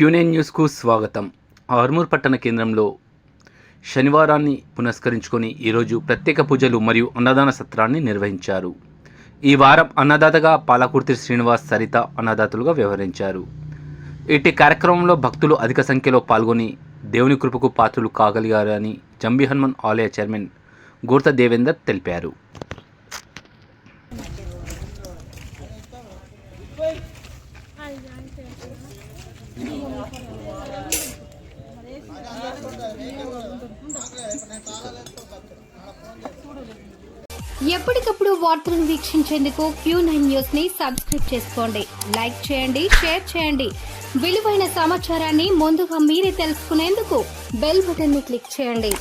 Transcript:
Q9 న్యూస్కు స్వాగతం. ఆర్మూర్ పట్టణ కేంద్రంలో శనివారాన్ని పురస్కరించుకొని ఈరోజు ప్రత్యేక పూజలు మరియు అన్నదాన సత్రాన్ని నిర్వహించారు. ఈ వారం అన్నదాతగా పాలకుర్తి శ్రీనివాస్ సరిత అన్నదాతలుగా వ్యవహరించారు. ఇట్టి కార్యక్రమంలో భక్తులు అధిక సంఖ్యలో పాల్గొని దేవుని కృపకు పాత్రులు కాగలిగారని జంబి హనుమాన్ ఆలయ చైర్మన్ గోర్త దేవేందర్ తెలిపారు. ఎప్పటికప్పుడు వార్తలను వీక్షించేందుకు Q9 న్యూస్ ని సబ్స్క్రైబ్ చేసుకోండి, లైక్ చేయండి, షేర్ చేయండి. విలువైన సమాచారాన్ని ముందుగా మీరే తెలుసుకునేందుకు బెల్ బటన్ ని క్లిక్ చేయండి.